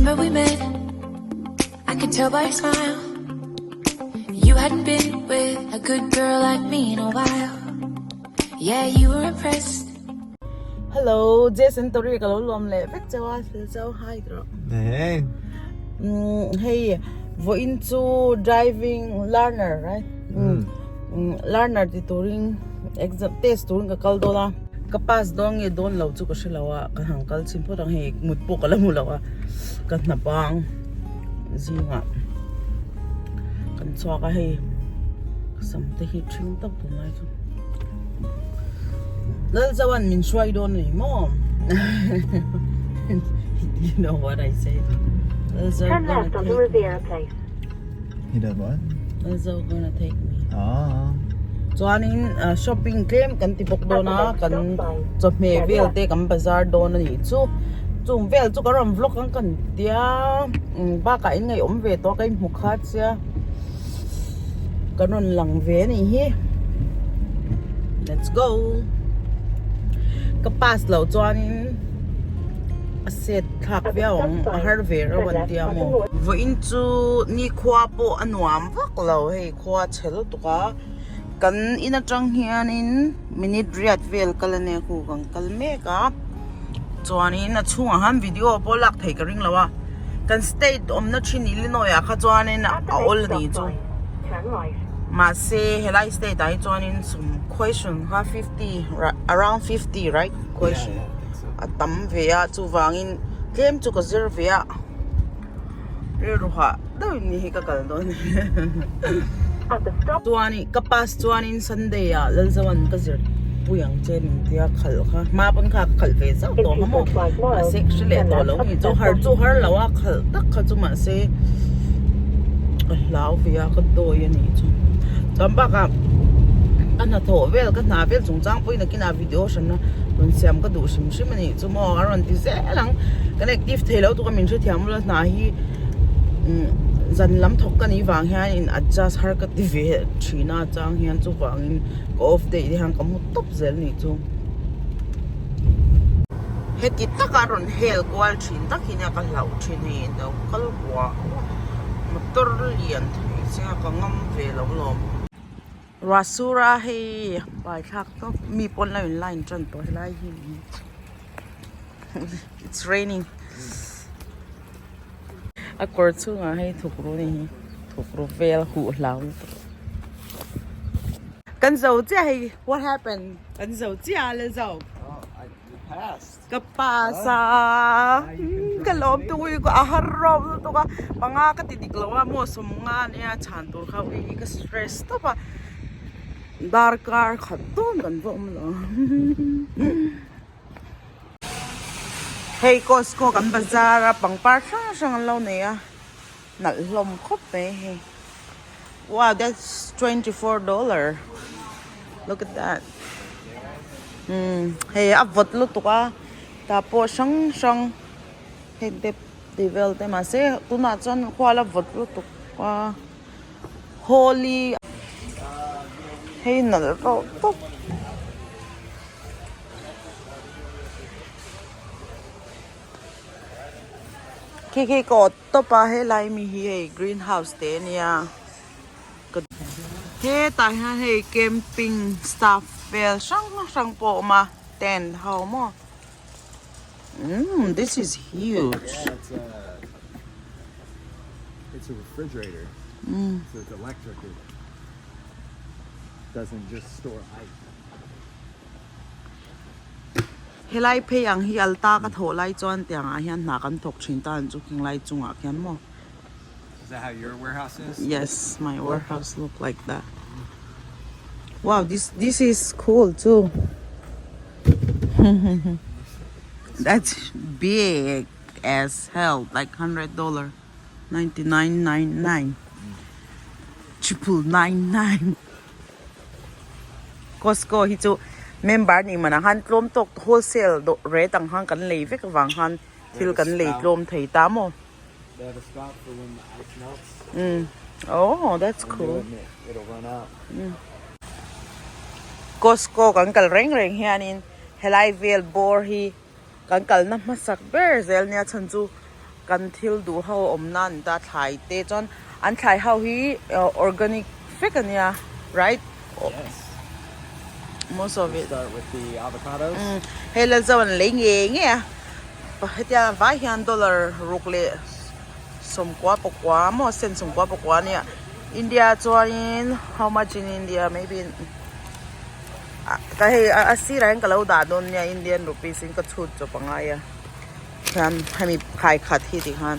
Remember we met, I could tell by your smile. You hadn't been with a good girl like me in a while. Yeah, you were impressed. Hello, Jason Tori ka lo lom le vek chawa so hi dro. Hey. Hey, we're into driving learner, right? Learner di touring exam test touring ka kaldo la. Kapas dong ye don lau chu ko shilawa ka hangkal simpo dang he mut po kala mulawa ka napang zinga kan chwa ka he samte hi trim tak tu nai chu lal zawan min shwai don ni mom. You know what I say? Turn left on the Riviera Place. He does what? Lazo gonna take me. Oh. Chuanin shopping claim kan tipok do na kan chome vel te kan bazar do na ni chu chung vel chu karam vlog kan tia ba ka in ngai om ve to kai mukha sia kanon lang ve ni hi. Let's go. Kapas lo chuanin aset thak viawng ahar ve rawan tia mo vo in chu ni khwa po anuam vak lo hei khwa chhelo tuka kan ina tang hian in minute riat vel kalane khu kan kalme ka chuanin na chunga han video po lak thei ka ring lawa kan state om na thin Illinois a kha chuanin a ol ni chu Turn right. ma se helai state ai chuanin some question ha 50 around 50 right question Yeah, I think so. atam vea chu wangin claim chu ka zero vea ruha do ni hi ka kal don At the stop. chuani kapas chuanin Sunday a lalzawan ka zir puyang chen tia khal kha ma pon kha khal ve sa to ma mo section le to lo ni chu har lawa khal tak kha chu ma se lao vea ka do ya ni chu tamba ka ana tho vel ka na vel chung chang pui na kina video shan na run siam ka du sim sim ni chu mo aron ti se lang connective thelo tu ka min thu thiam la na hi zan lam thok ka ni wang hian in adjust har ka ti ve thina chang hian chu wangin off day di hang kam top zel ni chu heti takaron hel kwal thin takina ka lau thin ni do kal kwa motor lian thei sia ka ngam ve lo lom Rasura hey bai thak to mi pon la in line tran to lai hi it's raining a kor chu nga hey thukru ni thukru vel hu lau kan zo cha hey what happened kan zo cha le zo Oh, you passed. ka pasa kalom tu ko ahar rom to ka panga ka titik lawa mo som nga niya chan tur kha wi ka stress to pa darkar khaton kan vom lo hey Costco kan bazar pang par sang lo ne ya nal lom khop pe hey wow that's $24 look at that hey avot lo to ka tapos sang hey devel te ma se tu na chan khwala vot lo to ka holy hey nal ro to Kiki ko to pa he lai mi hi greenhouse te nia he ta ha he camping stuff vel sang po ma tent how mo this is huge It's a refrigerator. So it's electric. It doesn't just store ice. helai phe yang hi alta ka tho lai chon tiang a hian na kan thok thin tan chu king lai chunga khian mo Is that how your warehouse is? yes my warehouse look like that wow this is cool too that's big as hell like $100 $99.99 $999 Costco hi chu member ni mana han tlom tok wholesale do rate ang hang kan lei vek wang han thil kan lei tlom thei ta mo They have a stop for when the ice melts. oh that's cool It'll run out. Costco kan kal reng hianin helai vel bor hi kan kal na masak ber zel nia chan chu กันทิลดูเฮาอมนั่นตาถ่ายเตจอนอันถ่ายเฮาฮีorganic veganเนี่ย right Yes. most of it Start with the avocados. เฮลจะวันเลี้ยงเองเนี่ยปะเฮติอา$5 รุกเละสมกว่าปกว่าหมอเส้นสมกว่าปกว่าเนี่ยอินเดียจวน how much in India maybe ก็ให้อาศัยแรงกับเราด่าโดนเนี่ยอินเดียนรูปีสิงก็ชุดจะปังไงอ่ะฉันให้มีขายขัดที่ที่ฮัน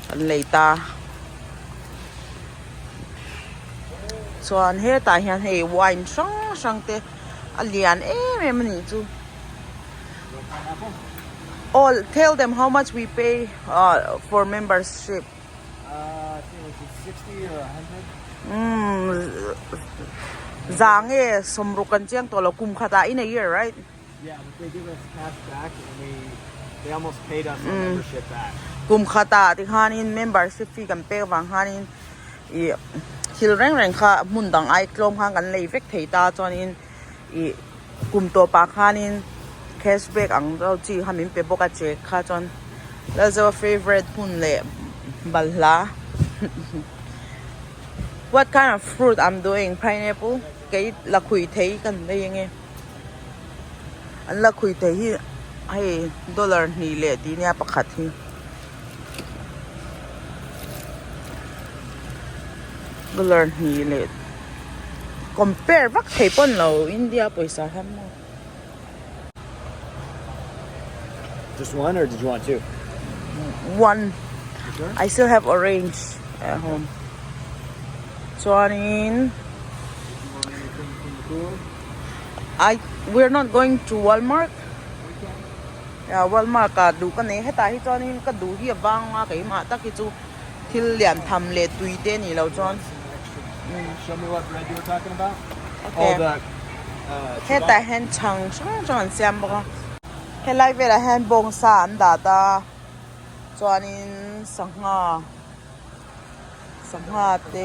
อันเลยตาส่วนเฮตาเฮียนให้ไวน์ช่างเตะอันเลียนไม่มันนี่จู all tell them how much we pay for membership I think it was 60 or 100. จางสมรุกันเจียงตัวเรากุมขาตา in a year right Yeah, but they give us cash back, and they almost paid us our membership back. กุมขาตาที่ฮานิน membership fee กันเป้วางฮานินฮิลแรงค่ะมุนดังไอกลมห่างกันเลยเฟกเทตาจอนินกุมตัวปากฮานิน cashback อังเราจีฮามินเปบกเจค่ะจอนแล้วจะ favorite หุ่นเละบัลลา What kind of fruit I'm doing pineapple กี่ละคุยเทกันได้ยังไงอันละคุยเทให้$นี่เลยทีเนี่ยประคัดที่$นี่เลย compare วักเทปนเราอินเดียไปสาหัสมั้ง Just one, or did you want two? one You sure? I still have orange at home so in You want anything from the cooler? we're not going to Walmart Walmart ก็ดูกันเนี่ยให้ตาที่จอนี่ก็ดูที่บ้างว่ากี่มาตักที่จูที่เหลี่ยมทำเลตุยเต้นี่เราจอน Show me what bread you were talking about. Okay. Oh, the ให้แต่แฮนช่างเสียมบอกให้ไล่เวลาแฮนบงสารดาตาจอนี่สังหาเต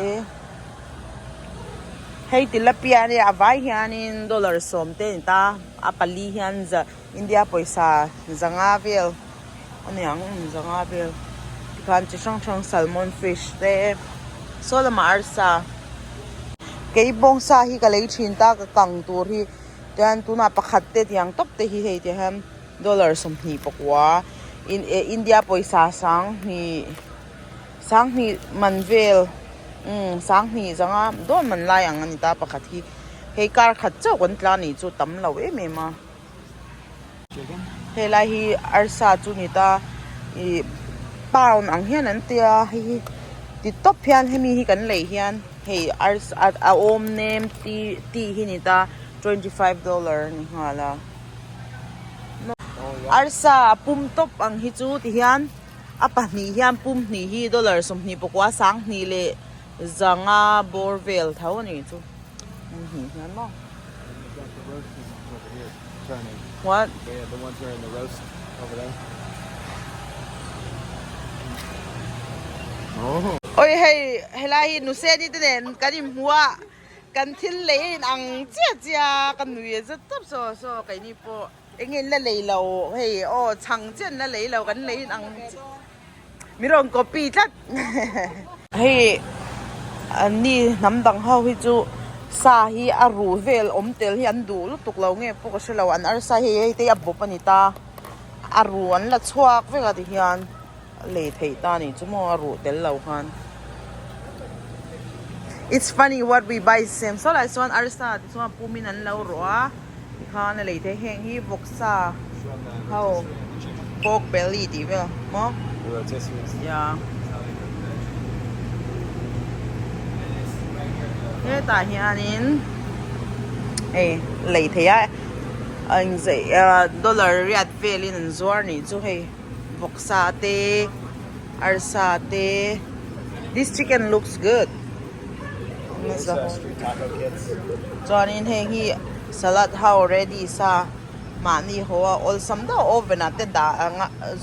ให้ติลเปียเนี่ยไว้เฮียนิน$สมเต้นตาอาปลีเฮียนจะอินเดียไปซาจังอาเวลอันนี้ยังจังอาเวลที่คันจะช่างแซลมอนฟิชเต้โซลมาอาร์ซาเกี่ยบงซาฮีก็เลยชินตาก็กังตัวที่เดี๋ยวตัวน่าประคัดเต้ที่ยังตบเต้ที่ให้เดี๋ยว$สมนี่ปกว่าอินเดียไปซาสังนี่มันเวลสังนี่จังอ่ะโดนมันไล่อย่างนี้ตาประคัดที่ให้การขัดเจ้าคนกลางนี่จู่ตั้มเราไม่มา chicken. เฮลาฮีอาร์ซาจูนิตาป่าวนังเฮียนันเตียฮีติดตบเพียนให้มีฮีกันเลยเฮียนเฮอาร์ซาโอมเนมตีฮีนิตา$25นี่ฮะละ Oh, yeah. อาร์ซาปุ่มตบอังฮิจูติเฮียนอ่ะปะนี่เฮียนปุ่มนี่ฮี$สมนี่ปกว่าสังนี่เลยจังอ่ะบอร์เวลเท่านี้จูเฮียนมั้ง We've got the roasted ones over here turning. What Yeah, the ones that are in the roast over there. Oh. โอ้ยให้ไล่หนูเสียนี่ตัวเด่นกันยิ่งหัวกันทิ้งเลยอังเจี๊ยกันหนูยังจะตับโซ่กันนี่พอเอ็งเงินละเลยเราเฮ้ยโอ้ช่างเจนละเลยเรากันเลยอังมีรองกปีจัดเฮ้ยอันนี้น้ำดังเฮาให้จูสาฮีอารูเวลอมเตลฮีอันดูลุตุกเราเงี้ยพวกเราเราอันอาร์สาฮีเตียบบุปนิตาอารูอันละชวกเวกัดฮีอันเลยเทตานี่จูโมอารูเตลเราคัน It's funny what we buy same so like one arsa this one puminan law roa khan le the heng hi boksa how pork belly di well mo The rotisseries. yeah he ta hianin le the ya anh dạy dollar riat velin zuar ni chu he boksa te arsa te this chicken looks good Those street taco kits. จอนี้เฮงฮีสลัดเฮา ready ซามานี่หัว all ซัมดาโอเวนัดเตดา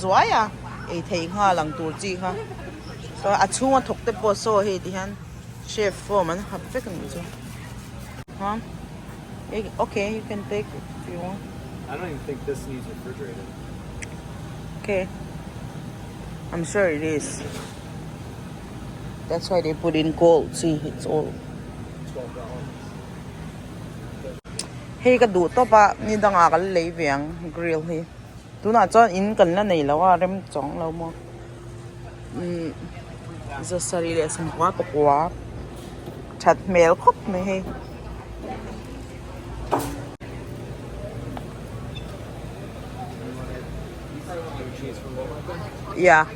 จวยอ่ะไอเทงฮาหลังตูจีค่ะก็อาชูมาถกเตปโซเฮดิฮันเชฟโฟมันหับเฟกันอยู่ฮะ okay you can take it if you want I don't even think this needs refrigerated. okay I'm sure it is. That's why they put in gold. See, it's all. Hey, cái đủ top à, ni đang ngã cái lấy vàng grill hi. Tú nào cho in cần là này lâu à, rem chong lâu mà. Giờ sari để xem quá, chặt mèo khóc này he. Yeah.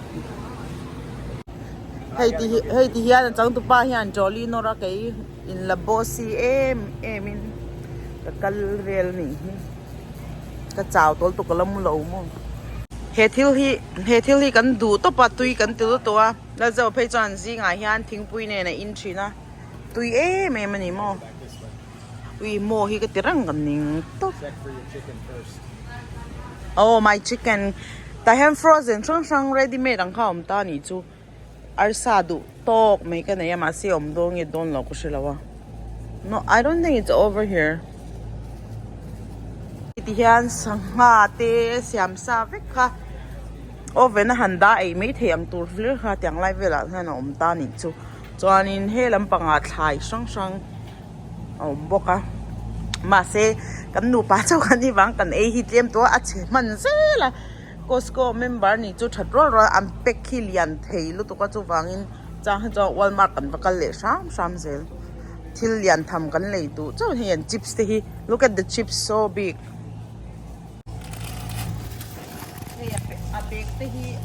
Hey thì hiện chẳng tụ ba hiện jolly nó ra cái in la bossy em in cái calvel này cái chảo tol tụ cái lâm lâu mà. He thiêu hi kan du to pa tui kan tilu to a la zo phei chan zi nga hian thingpui ne na in thina tui me mani mo ui mo hi ka tirang kan ning to. Check for your chicken first. Oh, my chicken ta ham frozen sang ready made ang khaom ta ni chu ar sa du tok me ka na ma se om do nge don lo ko shelawa. No, I don't think it's over here. Ti hian sangha te siam sa vek kha oven handa ai me thiam tur flir kha tiang lai vela hna om ta ni chu chuanin he lampanga thlai sang om boka ma se kan nu pa chau kan ni wang kan e hi tlem to a che man se la Costco member ni chu thatro ro am pek khilian thei lu to ka chu wangin cha Walmart kan vakal le sam zel thil lian tham kan lei tu chu hian chips te hi. Look at the chips, so big.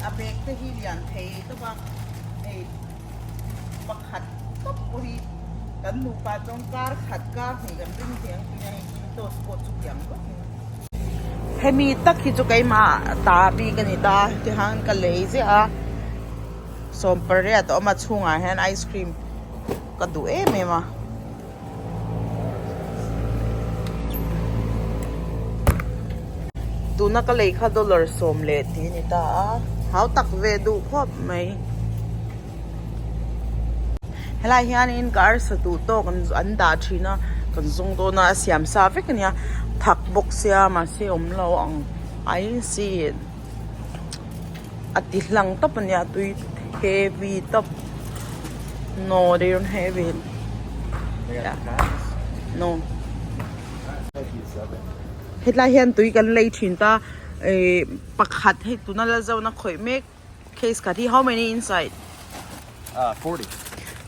A bag te hi lian thei to ba ei pakhat top ko hi kan nu pa chong kar khat ka hi kan ring thiang ki nei to spot chu kyang ko hemi tak hi chu kai ma ta bi kan ni ta ti hang ka lei je a som pare to ma chunga han ice cream ka du me ma tu na ka lei kha dollar som le ti ni ta how tak ve du khop mai helai hian in car sa tu to kan an da thina kan zong do na siam sa ve kan ya thak box ya ma se om lo ang I see it ati lang top nya tui heavy top. No, they don't have it. They got Yeah. the packs. No. Like you said that. Helai hian tui kan lei thin ta pakhat he tu na la zo na khoi mek case ka thi how many inside 40.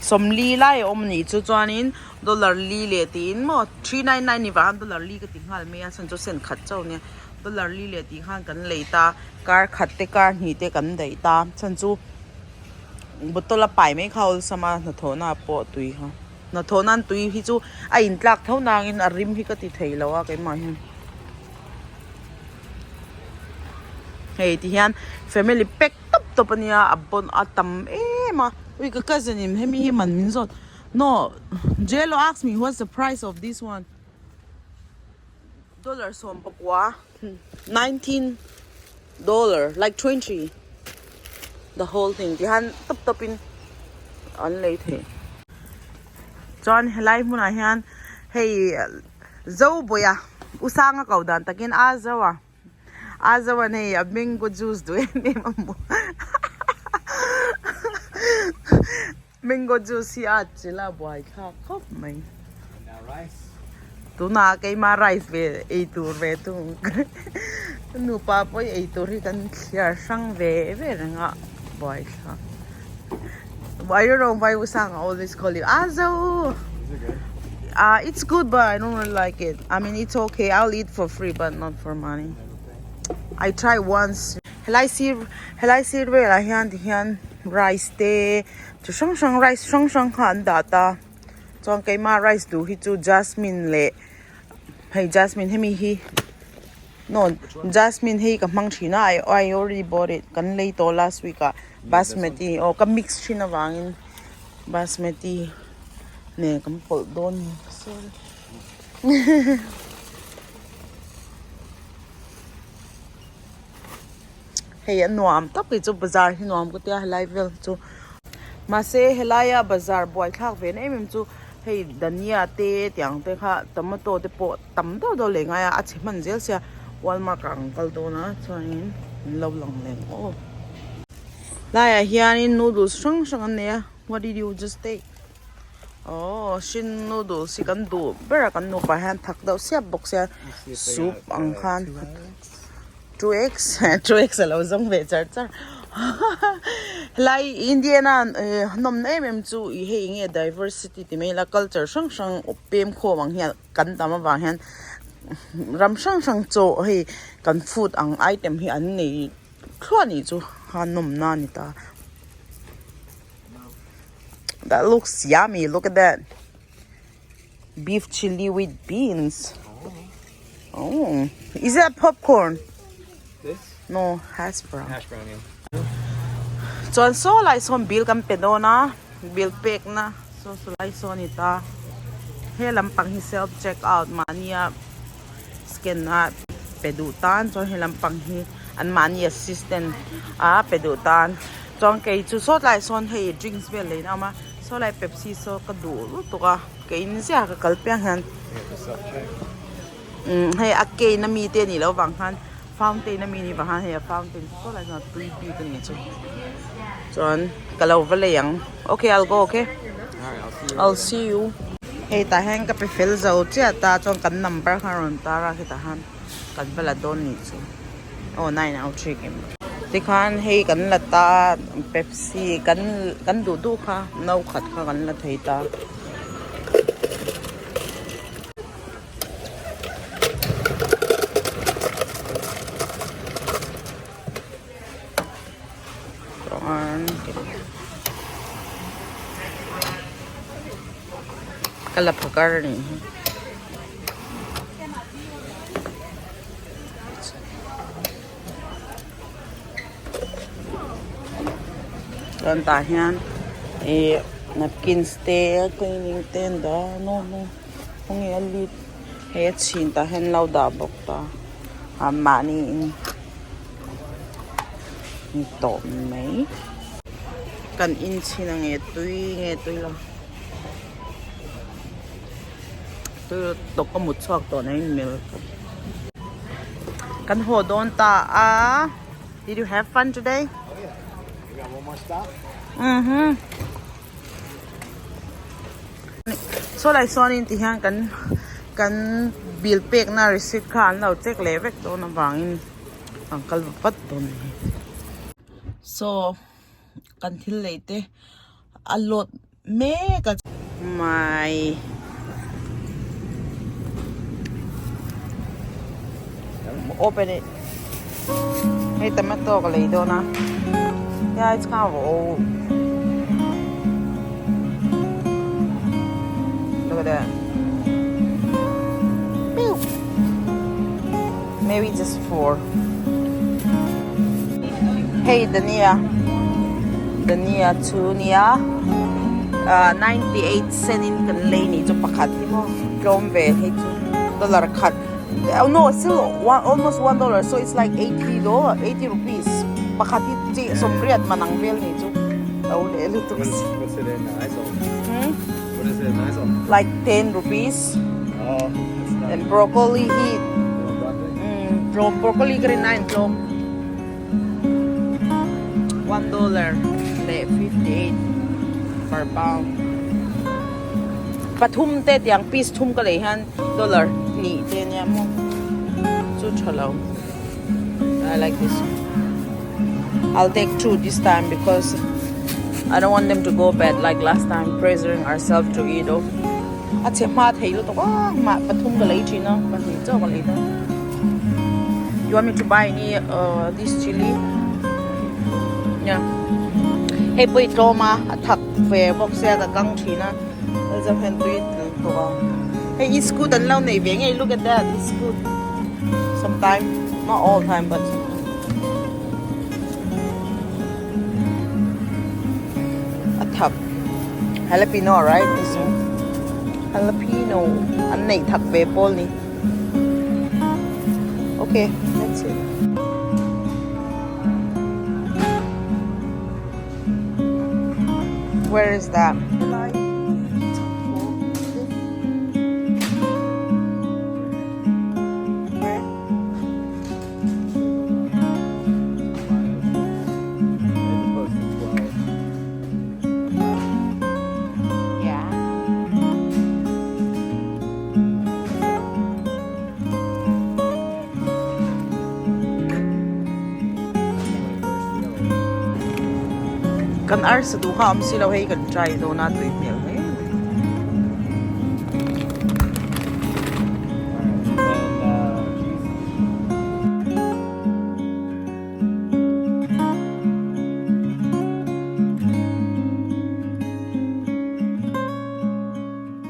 som li lai om ni chu chuanin dollar li le tin mo 399 ni van dollar li ka ti hal me a san chu sen khat chau ne dollar li le ti han kan lei ta kar khat te kar ni te kan dei ta san chu botola pai me khaul sama na thona po tui ha na thonan tui hi chu a in tlak thau nang in a rim hi ka ti thei lawa kai ma hin hey ti hian family pack top ania abon atam ma we ka cousin him hemi hi man min zot no Jello asked me what's the price of this one dollar som pakwa $19 like 20 the whole thing ti han top in on late he John helai muna hian hey zo boya usanga kaudan takin azawa nei a mango juice do ne mamu mango juice hi achila boy kha khop mai And now rice. tu na kai ma rice ve e tur ve tu nu pa poi e tur hi kan clear sang ve nga boy kha why you know why usang always call you azo Is it good? it's good but I don't really like it. I mean it's okay, I'll eat for free but not for money. I tried once. Helai sir ve la hian rice te chu sang rice sang khan data chong kai ma rice du hi chu jasmine le hey jasmine hemi hi no jasmine hi ka mang thina I already bought it kan lei to last week basmati o ka mix thina wangin basmati ne kam pol don sorry hey nuam tak ki chu bazar hi nuam ko tia helai vel chu ma se helaya bazar boy thak ve ne mem chu hey dania te tiang te kha tomato te po tam do le nga ya a chi man zel sia Walmart ang kal do na chuanin lo lang leng Lai hian noodles sang sang an nè. What did you just take? Oh, shin noodles si kan du. Bera kan nu pa han thak daw siap bok sia soup ang khan. 2x 2x alo zong ve char char. Lai India na nom na em chu I he nge diversity ti mai la culture sang sang opem kho wang hian kan tama wang hian ram sang sang cho he kan food ang item hi an nei khwani chu han nom na ni ta. That looks yummy. Look at that. Beef chili with beans. Oh. Is that popcorn? This? No, hash brown. Hash brown, yeah. So so lai son bill kan pedo na. Bill pek na. So lai son ita. He lampang hi self check out mania scan na pedutan. So he lampang hi an mani assistant pedutan. Chong kay chu so lai son hey drinks bel le na ma. So lai Pepsi so ka du to ka kain sia ka kalpyang han. Hey akay na mi te ni lo wang han fountain na mi ni wang han hey fountain so lai na 3p ka ni chu. Chon kalaw vale yang. Okay, I'll go, okay? Alright, I'll see you. Hey ta hang ka pe fill zo chia ta chong kan number karon ta ra kita han kan bala don ni chu. Oh 9 I'll check him. Thì khan hay kan là ta Pepsi kan du du kha nấu khát kha kan là thấy ta còn cái là pakar này. Don ta hian napkins te cleaning ten da no không nghe lit he chin ta hen lau da bok ta mani in to mấy kan in chin nghe tui la tôi to có một chuak to này milk kan ho don ta did you have fun today? We got one more stop. So lai son in ti hian kan bill pek na receipt khan lo check le vek to na wangin uncle pat don. So kan thil leite a lot me ka my open it. Hey tomato ka le do na. Yeah, it's kind of old. Look at that. Pew. Maybe just 4. Hey, Dania. Dania, 2 niya. 98 cent in kan lane ito pakat mo. Klombe, hey, $2 cut. Oh no, it's still almost $1. So it's like $80, 80 rupees. Pakati ji sombriat manang vel ni chu. Oh, le tu. What's it in ISO? What is it in ISO? Like 10 rupees. Oh, it's not. And broccoli heat. Broccoli green 9 klong. $1. Le 58 per pound. Pathum te tiang piece thum ka le han dollar ni te nya mo. Chu chalo. I like this. I'll take 2 this time because I don't want them to go bad like last time, pressuring ourselves to eat. At se ma thei lo to ma pathum ka lai thi na pa hi cho ka lai da. You want me to buy any this chili? Yeah. Hey pui to ma athak fe bok se da kang thi na. There's a pen to it to. Hey, it's good and lao nei ve ngai. Look at that. It's good. Sometimes, not all time, but thak jalapeno, right? This one. Jalapeno. An nei thak ve pol ni. Okay, that's it. Where is that? kan ar sa du ha am silo hei kan try do na tui mil